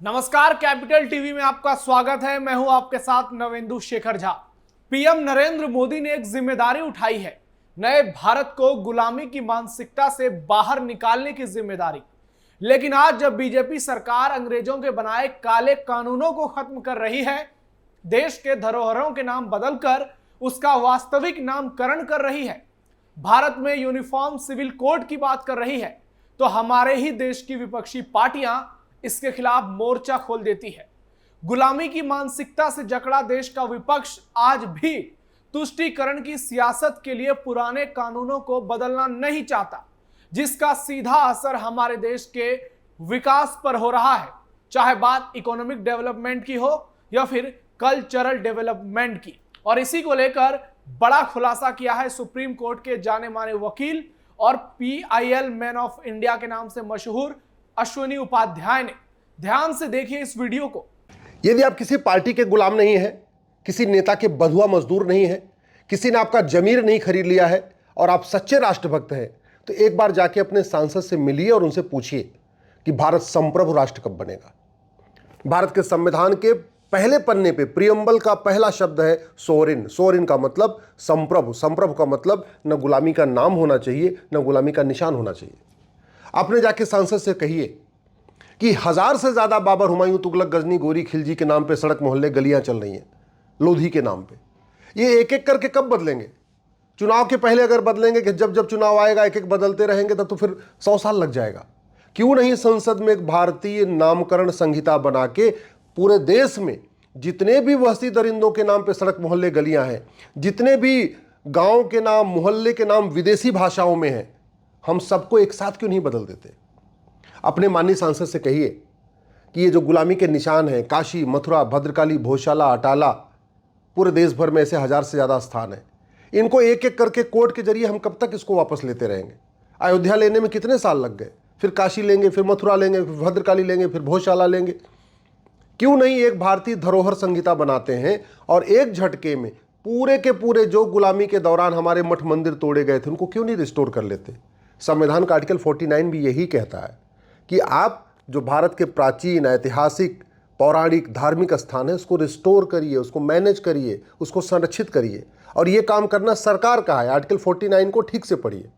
नमस्कार, capital TV में आपका स्वागत है। मैं हूं आपके साथ नवेंदु शेखर झा। पीएम नरेंद्र मोदी ने एक जिम्मेदारी उठाई है, नए भारत को गुलामी की मानसिकता से बाहर निकालने की जिम्मेदारी। लेकिन आज जब बीजेपी सरकार अंग्रेजों के बनाए काले कानूनों को खत्म कर रही है, देश के धरोहरों के नाम बदलकर उसका वास्तविक नामकरण कर रही है, भारत में यूनिफॉर्म सिविल कोड की बात कर रही है, तो हमारे ही देश की विपक्षी पार्टियां इसके खिलाफ मोर्चा खोल देती है। गुलामी की मानसिकता से जकड़ा देश का विपक्ष आज भी तुष्टीकरण की सियासत के लिए पुराने कानूनों को बदलना नहीं चाहता, जिसका सीधा असर हमारे देश के विकास पर हो रहा है, चाहे बात इकोनॉमिक डेवलपमेंट की हो या फिर कल्चरल डेवलपमेंट की। और इसी को लेकर बड़ा खुलासा किया है सुप्रीम कोर्ट के जाने माने वकील और PIL मैन ऑफ इंडिया के नाम से मशहूर अश्विनी उपाध्याय ने। ध्यान से देखिए इस वीडियो को। यदि आप किसी पार्टी के गुलाम नहीं हैं, किसी नेता के बंधुआ मजदूर नहीं हैं, किसी ने आपका जमीर नहीं खरीद लिया है और आप सच्चे राष्ट्रभक्त हैं, तो एक बार जाके अपने सांसद से मिलिए और उनसे पूछिए कि भारत संप्रभु राष्ट्र कब बनेगा। भारत के संविधान के पहले पन्ने पे प्रियम्बल का पहला शब्द है सोवरेन। सोवरेन का मतलब संप्रभु, संप्रभु का मतलब न गुलामी का नाम होना चाहिए, न गुलामी का निशान होना चाहिए। आपने जाके सांसद से कहिए कि 1000 से ज्यादा बाबर, हुमायूं, तुगलक, गजनी, गोरी, खिलजी के नाम पे सड़क मोहल्ले गलियां चल रही हैं, लोधी के नाम पे। ये एक एक करके कब बदलेंगे? चुनाव के पहले अगर बदलेंगे कि जब जब चुनाव आएगा एक एक बदलते रहेंगे, तब तो फिर 100 साल लग जाएगा। क्यों नहीं संसद में एक भारतीय नामकरण संहिता बना के पूरे देश में जितने भी वहशी दरिंदों के नाम पे सड़क मोहल्ले गलियां हैं, जितने भी गांव के नाम, मोहल्ले के नाम विदेशी भाषाओं में हैं, हम सबको एक साथ क्यों नहीं बदल देते? अपने माननीय सांसद से कहिए कि ये जो गुलामी के निशान हैं, काशी, मथुरा, भद्रकाली, भोजशाला, अटाला, पूरे देश भर में ऐसे 1000 से ज़्यादा स्थान हैं, इनको एक एक करके कोर्ट के जरिए हम कब तक इसको वापस लेते रहेंगे? अयोध्या लेने में कितने साल लग गए, फिर काशी लेंगे, फिर मथुरा लेंगे, फिर भद्रकाली लेंगे, फिर भोजशाला लेंगे। क्यों नहीं एक भारतीय धरोहर संहिता बनाते हैं और एक झटके में पूरे के पूरे जो गुलामी के दौरान हमारे मठ मंदिर तोड़े गए थे उनको क्यों नहीं रिस्टोर कर लेते? संविधान का आर्टिकल 49 भी यही कहता है कि आप जो भारत के प्राचीन, ऐतिहासिक, पौराणिक, धार्मिक स्थान है उसको रिस्टोर करिए, उसको मैनेज करिए, उसको संरक्षित करिए। और ये काम करना सरकार का है। आर्टिकल 49 को ठीक से पढ़िए।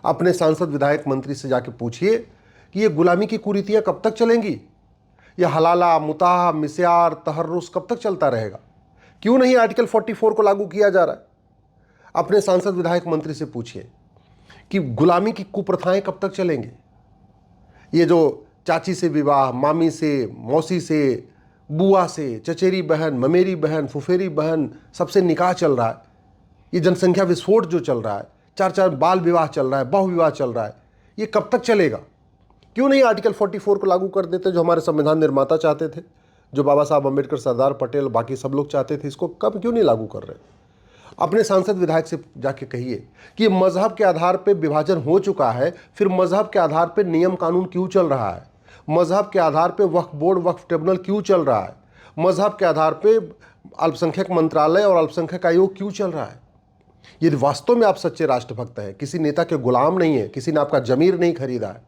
अपने सांसद, विधायक, मंत्री से जाके पूछिए कि ये गुलामी की कुरीतियाँ कब तक चलेंगी? यह हलाला, मुताह, मिस्यार, तहर्रुस कब तक चलता रहेगा? क्यों नहीं आर्टिकल 44 को लागू किया जा रहा है? अपने सांसद, विधायक, मंत्री से पूछिए कि गुलामी की कुप्रथाएं कब तक चलेंगी? ये जो चाची से विवाह, मामी से, मौसी से, बुआ से, चचेरी बहन, ममेरी बहन, फुफेरी बहन, सबसे निकाह चल रहा है, ये जनसंख्या विस्फोट जो चल रहा है, 4 बाल विवाह चल रहा है, बहु विवाह चल रहा है, ये कब तक चलेगा? क्यों नहीं आर्टिकल 44 को लागू कर देते, जो हमारे संविधान निर्माता चाहते थे, जो बाबा साहब अम्बेडकर, सरदार पटेल, बाकी सब लोग चाहते थे? इसको कब क्यों नहीं लागू कर रहे? अपने सांसद, विधायक से जाके कहिए कि मजहब के आधार पे विभाजन हो चुका है, फिर मजहब के आधार पे नियम कानून क्यों चल रहा है? मजहब के आधार पे वक्फ बोर्ड, वक्फ ट्रिब्यूनल क्यों चल रहा है? मजहब के आधार पे अल्पसंख्यक मंत्रालय और अल्पसंख्यक आयोग क्यों चल रहा है? यदि वास्तव में आप सच्चे राष्ट्रभक्त हैं, किसी नेता के गुलाम नहीं है, किसी ने आपका जमीर नहीं खरीदा है,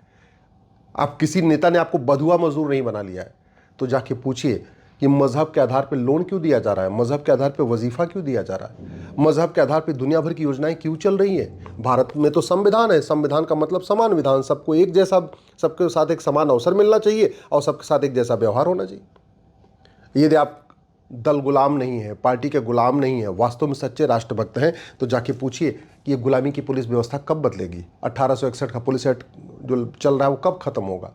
आप किसी नेता ने आपको बंधुआ मजदूर नहीं बना लिया है, तो जाके पूछिए कि मजहब के आधार पर लोन क्यों दिया जा रहा है? मजहब के आधार पर वजीफा क्यों दिया जा रहा है? मजहब के आधार पर दुनिया भर की योजनाएं क्यों चल रही हैं? भारत में तो संविधान है, संविधान का मतलब समान विधान, सबको एक जैसा, सबके साथ एक समान अवसर मिलना चाहिए और सबके साथ एक जैसा व्यवहार होना चाहिए। यदि आप दल गुलाम नहीं है, पार्टी के गुलाम नहीं है, वास्तव में सच्चे राष्ट्रभक्त हैं, तो जाके पूछिए कि ये गुलामी की पुलिस व्यवस्था कब बदलेगी? 1861 का पुलिस एक्ट जो चल रहा है वो कब खत्म होगा?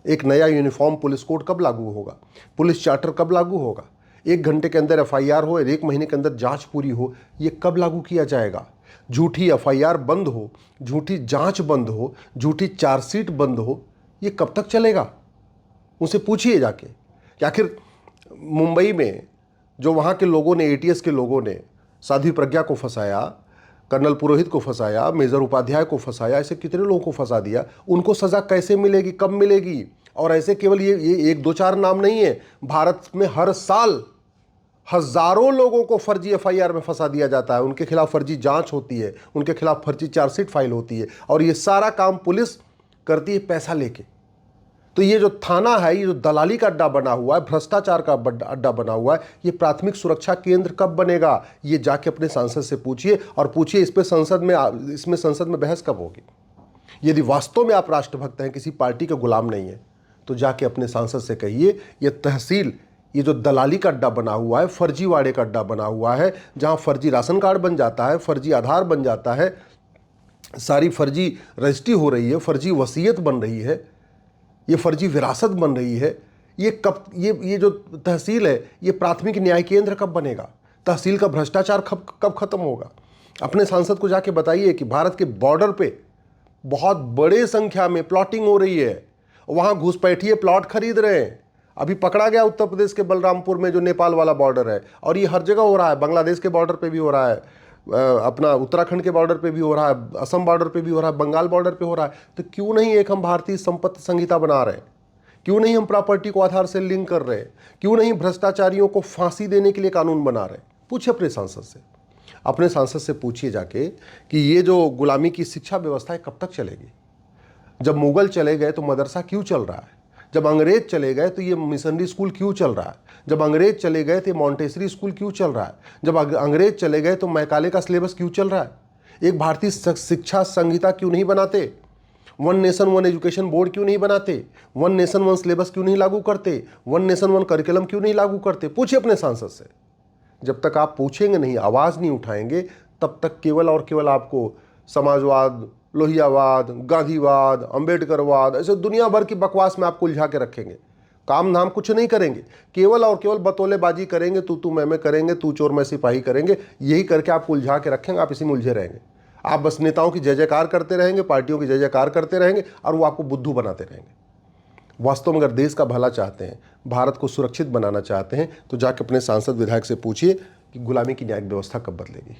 एक नया यूनिफॉर्म पुलिस कोड कब लागू होगा? पुलिस चार्टर कब लागू होगा? 1 घंटे के अंदर FIR हो, 1 महीने के अंदर जांच पूरी हो, ये कब लागू किया जाएगा? झूठी FIR बंद हो, झूठी जांच बंद हो, झूठी चार्जशीट बंद हो, ये कब तक चलेगा? उनसे पूछिए जाके कि आखिर मुंबई में जो वहाँ के लोगों ने, ATS के लोगों ने साध्वी प्रज्ञा को फंसाया, कर्नल पुरोहित को फंसाया, मेजर उपाध्याय को फंसाया, ऐसे कितने लोगों को फंसा दिया, उनको सज़ा कैसे मिलेगी, कब मिलेगी? और ऐसे केवल ये 1-2-4 नाम नहीं है, भारत में हर साल हजारों लोगों को फर्जी FIR में फंसा दिया जाता है, उनके खिलाफ फर्जी जांच होती है, उनके खिलाफ फर्जी चार्जशीट फाइल होती है, और ये सारा काम पुलिस करती है पैसा लेके। तो ये जो थाना है, ये जो दलाली का अड्डा बना हुआ है, भ्रष्टाचार का अड्डा बना हुआ है, ये प्राथमिक सुरक्षा केंद्र कब बनेगा? ये जाके अपने सांसद से पूछिए, और पूछिए इस पे संसद में बहस कब होगी। यदि वास्तव में आप राष्ट्रभक्त हैं, किसी पार्टी के गुलाम नहीं है, तो जाके अपने सांसद से कहिए ये तहसील, ये जो दलाली का अड्डा बना हुआ है, फर्जीवाड़े का अड्डा बना हुआ है, जहां फर्जी राशन कार्ड बन जाता है, फर्जी आधार बन जाता है, सारी फर्जी रजिस्ट्री हो रही है, फर्जी वसीयत बन रही है, ये फर्जी विरासत बन रही है, ये जो तहसील है, ये प्राथमिक न्याय केंद्र कब बनेगा? तहसील का भ्रष्टाचार कब खत्म होगा? अपने सांसद को जाके बताइए कि भारत के बॉर्डर पे बहुत बड़े संख्या में प्लॉटिंग हो रही है, वहाँ घुसपैठिए प्लॉट खरीद रहे हैं। अभी पकड़ा गया उत्तर प्रदेश के बलरामपुर में, जो नेपाल वाला बॉर्डर है, और ये हर जगह हो रहा है। बांग्लादेश के बॉर्डर पे भी हो रहा है, अपना उत्तराखंड के बॉर्डर पे भी हो रहा है, असम बॉर्डर पे भी हो रहा है, बंगाल बॉर्डर पे हो रहा है। तो क्यों नहीं एक हम भारतीय संपत्ति संहिता बना रहे हैं? क्यों नहीं हम प्रॉपर्टी को आधार से लिंक कर रहे हैं? क्यों नहीं भ्रष्टाचारियों को फांसी देने के लिए कानून बना रहे हैं? पूछिए अपने सांसद से, अपने सांसद से पूछिए जाके कि ये जो गुलामी की शिक्षा व्यवस्था है कब तक चलेगी? जब मुगल चले गए तो मदरसा क्यों चल रहा है? जब अंग्रेज चले गए तो ये मिशनरी स्कूल क्यों चल रहा है? जब अंग्रेज चले गए तो मॉन्टेसरी स्कूल क्यों चल रहा है? जब अंग्रेज चले गए तो मैकाले का सिलेबस क्यों चल रहा है? एक भारतीय शिक्षा संहिता क्यों नहीं बनाते? One nation one education board क्यों नहीं बनाते? वन नेशन वन सिलेबस क्यों नहीं लागू करते? वन नेशन वन करिकुलम क्यों नहीं लागू करते? पूछिए अपने सांसद से। जब तक आप पूछेंगे नहीं, आवाज़ नहीं उठाएंगे, तब तक केवल और केवल आपको समाजवाद, लोहियावाद, गांधीवाद, अंबेडकरवाद, ऐसे दुनिया भर की बकवास में आपको उलझा के रखेंगे। काम धाम कुछ नहीं करेंगे, केवल और केवल बतौलेबाजी करेंगे, तू मैं करेंगे, तू चोर मैं सिपाही करेंगे। यही करके आपको उलझा के रखेंगे, आप इसी में उलझे रहेंगे। आप बस नेताओं की जय जयकार करते रहेंगे, पार्टियों की जय जयकार करते रहेंगे, और वो आपको बुद्धू बनाते रहेंगे। वास्तव में अगर देश का भला चाहते हैं, भारत को सुरक्षित बनाना चाहते हैं, तो जाके अपने सांसद विधायक से पूछिए कि गुलामी की न्यायिक व्यवस्था कब बदलेगी।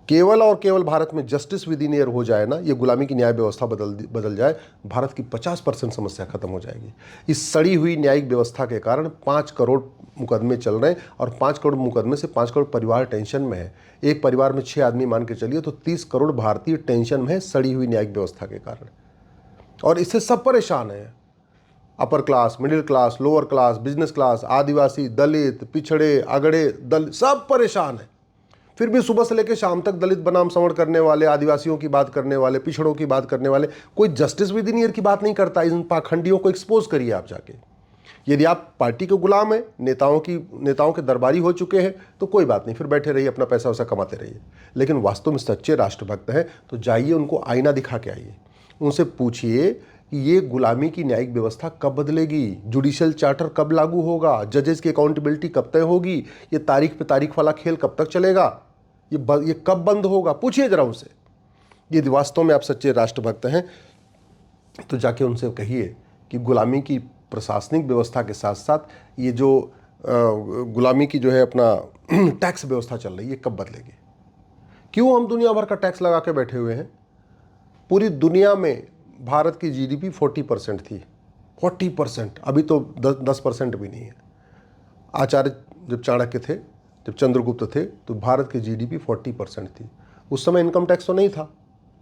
केवल और केवल भारत में जस्टिस विद इन ईयर हो जाए ना, ये गुलामी की न्याय व्यवस्था बदल जाए, भारत की 50% समस्या खत्म हो जाएगी। इस सड़ी हुई न्यायिक व्यवस्था के कारण 5 करोड़ मुकदमे चल रहे हैं, और 5 करोड़ मुकदमे से 5 करोड़ परिवार टेंशन में है। एक परिवार में 6 आदमी मान के चलिए तो 30 करोड़ भारतीय टेंशन में है सड़ी हुई न्यायिक व्यवस्था के कारण। और इससे सब परेशान हैं, upper class, middle class, lower class, business class, आदिवासी, दलित, पिछड़े, अगड़े, सब परेशान हैं। फिर भी सुबह से लेकर शाम तक दलित बनाम संवरण करने वाले, आदिवासियों की बात करने वाले, पिछड़ों की बात करने वाले, कोई जस्टिस विद इन ईयर की बात नहीं करता। इन पाखंडियों को एक्सपोज करिए आप जाके। यदि आप पार्टी के गुलाम हैं, नेताओं के दरबारी हो चुके हैं, तो कोई बात नहीं, फिर बैठे रहिए, अपना पैसा वैसा कमाते रहिए। लेकिन वास्तव में सच्चे राष्ट्रभक्त हैं तो जाइए, उनको आईना दिखा के आइए, उनसे पूछिए कि ये गुलामी की न्यायिक व्यवस्था कब बदलेगी, जुडिशियल चार्टर कब लागू होगा, जजेस की अकाउंटेबिलिटी कब तय होगी, ये तारीख पे तारीख वाला खेल कब तक चलेगा, ये कब बंद होगा? पूछिए जरा उनसे। यदि वास्तव में आप सच्चे राष्ट्रभक्त हैं तो जाके उनसे कहिए कि गुलामी की प्रशासनिक व्यवस्था के साथ साथ ये जो गुलामी की जो है अपना टैक्स व्यवस्था चल रही है, ये कब बदलेगी? क्यों हम दुनिया भर का टैक्स लगा के बैठे हुए हैं? पूरी दुनिया में भारत की जीडीपी 40% थी, 40%, अभी तो 10% भी नहीं है। आचार्य जब चाणक्य थे, जब चंद्रगुप्त थे, तो भारत की जीडीपी 40% थी। उस समय इनकम टैक्स तो नहीं था,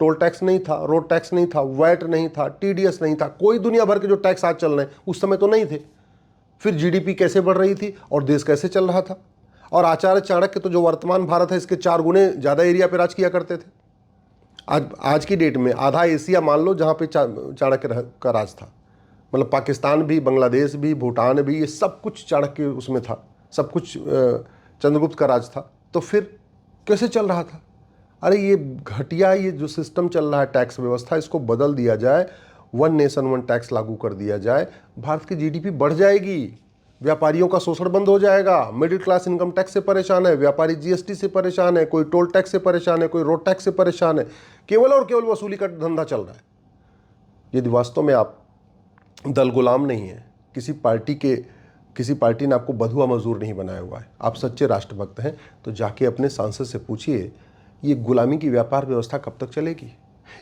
टोल टैक्स नहीं था, रोड टैक्स नहीं था, वैट नहीं था, टीडीएस नहीं था, कोई दुनिया भर के जो टैक्स आज चल रहे हैं उस समय तो नहीं थे। फिर जीडीपी कैसे बढ़ रही थी और देश कैसे चल रहा था? और आचार्य चाणक्य तो जो वर्तमान भारत है इसके 4 गुने ज़्यादा एरिया पर राज किया करते थे। आज की डेट में आधा एशिया मान लो जहाँ पे चाणक्य का राज था, मतलब पाकिस्तान भी, बांग्लादेश भी, भूटान भी, ये सब कुछ चाणक्य उसमें था, सब कुछ चंद्रगुप्त का राज था। तो फिर कैसे चल रहा था? अरे ये घटिया, ये जो सिस्टम चल रहा है टैक्स व्यवस्था, इसको बदल दिया जाए, वन नेशन वन टैक्स लागू कर दिया जाए, भारत की जीडीपी बढ़ जाएगी, व्यापारियों का शोषण बंद हो जाएगा। मिडिल क्लास इनकम टैक्स से परेशान है, व्यापारी जीएसटी से परेशान है, कोई टोल टैक्स से परेशान है, कोई रोड टैक्स से परेशान है, केवल और केवल वसूली का धंधा चल रहा है। यदि वास्तव में आप दल गुलाम नहीं है, किसी पार्टी ने आपको बधुआ मजदूर नहीं बनाया हुआ है, आप सच्चे राष्ट्रभक्त हैं, तो जाके अपने सांसद से पूछिए ये गुलामी की व्यापार व्यवस्था कब तक चलेगी?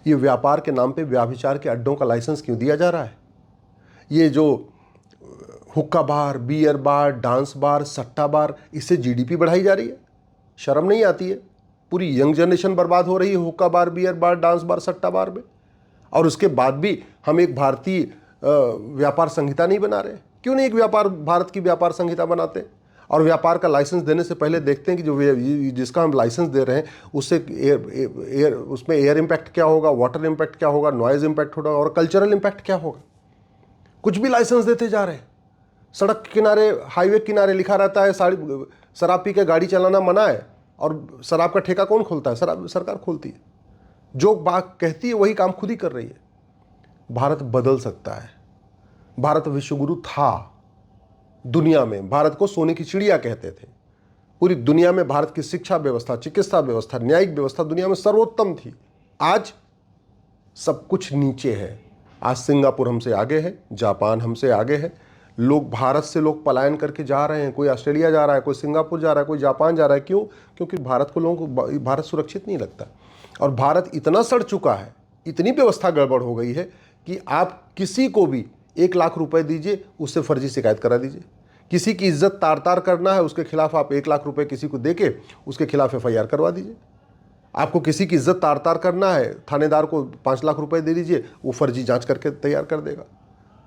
ये व्यापार के नाम पे व्याभिचार के अड्डों का लाइसेंस क्यों दिया जा रहा है? ये जो हुक्का बार, बियर बार, डांस बार, सट्टा बार, इससे जीडीपी बढ़ाई जा रही है। शर्म नहीं आती है? पूरी यंग जनरेशन बर्बाद हो रही है हुक्का बार, बियर बार, डांस बार, सट्टा बार में। और उसके बाद भी हम एक भारतीय व्यापार संहिता नहीं बना रहे? क्यों नहीं एक भारत की व्यापार संहिता बनाते और व्यापार का लाइसेंस देने से पहले देखते हैं कि जो जिसका हम लाइसेंस दे रहे हैं उससे उसमें एयर इम्पैक्ट क्या होगा, वाटर इम्पैक्ट क्या होगा, नॉइज इम्पैक्ट होगा और कल्चरल इम्पैक्ट क्या होगा। कुछ भी लाइसेंस देते जा रहे हैं। सड़क किनारे, हाईवे किनारे लिखा रहता है शराब पी के गाड़ी चलाना मना है, और शराब का ठेका कौन खोलता है? सरकार खोलती है। जो बात कहती है वही काम खुद ही कर रही है। भारत बदल सकता है। भारत विश्वगुरु था दुनिया में। भारत को सोने की चिड़िया कहते थे। पूरी दुनिया में भारत की शिक्षा व्यवस्था, चिकित्सा व्यवस्था, न्यायिक व्यवस्था दुनिया में सर्वोत्तम थी। आज सब कुछ नीचे है। आज सिंगापुर हमसे आगे है, जापान हमसे आगे है। भारत से लोग पलायन करके जा रहे हैं। कोई ऑस्ट्रेलिया जा रहा है, कोई सिंगापुर जा रहा है, कोई जापान जा रहा है। क्यों? क्योंकि लोगों को भारत सुरक्षित नहीं लगता। और भारत इतना सड़ चुका है, इतनी व्यवस्था गड़बड़ हो गई है कि आप किसी को भी 1 लाख रुपए दीजिए, उससे फर्जी शिकायत करा दीजिए। किसी की इज्जत तार करना है, उसके खिलाफ आप 1 लाख रुपए किसी को देके उसके खिलाफ FIR करवा दीजिए। आपको किसी की इज्जत तार करना है, थानेदार को 5 लाख रुपए दे दीजिए, वो फर्जी जांच करके तैयार कर देगा।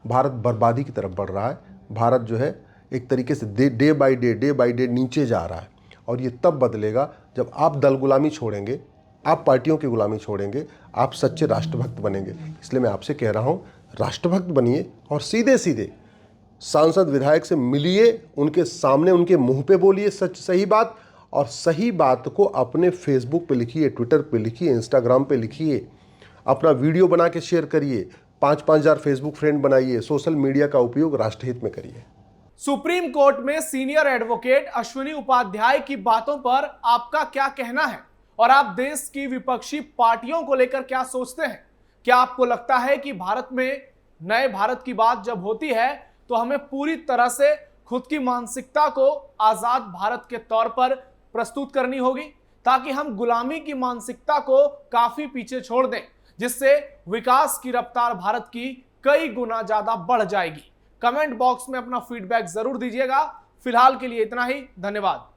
भारत बर्बादी की तरफ बढ़ रहा है। भारत जो है एक तरीके से डे बाय डे नीचे जा रहा है। और ये तब बदलेगा जब आप दल गुलामी छोड़ेंगे, आप पार्टियों की गुलामी छोड़ेंगे, आप सच्चे राष्ट्रभक्त बनेंगे। इसलिए मैं आपसे कह रहा हूँ, राष्ट्रभक्त बनिए और सीधे सीधे सांसद विधायक से मिलिए, उनके सामने उनके मुंह पे बोलिए सही बात, और सही बात को अपने फेसबुक पे लिखिए, ट्विटर पे लिखिए, इंस्टाग्राम पे लिखिए, अपना वीडियो बना के शेयर करिए, 5-5 हज़ार फेसबुक फ्रेंड बनाइए, सोशल मीडिया का उपयोग राष्ट्रहित में करिए। सुप्रीम कोर्ट में सीनियर एडवोकेट अश्विनी उपाध्याय की बातों पर आपका क्या कहना है, और आप देश की विपक्षी पार्टियों को लेकर क्या सोचते हैं? क्या आपको लगता है कि भारत में नए भारत की बात जब होती है तो हमें पूरी तरह से खुद की मानसिकता को आजाद भारत के तौर पर प्रस्तुत करनी होगी, ताकि हम गुलामी की मानसिकता को काफी पीछे छोड़ दें, जिससे विकास की रफ्तार भारत की कई गुना ज्यादा बढ़ जाएगी? कमेंट बॉक्स में अपना फीडबैक जरूर दीजिएगा। फिलहाल के लिए इतना ही। धन्यवाद।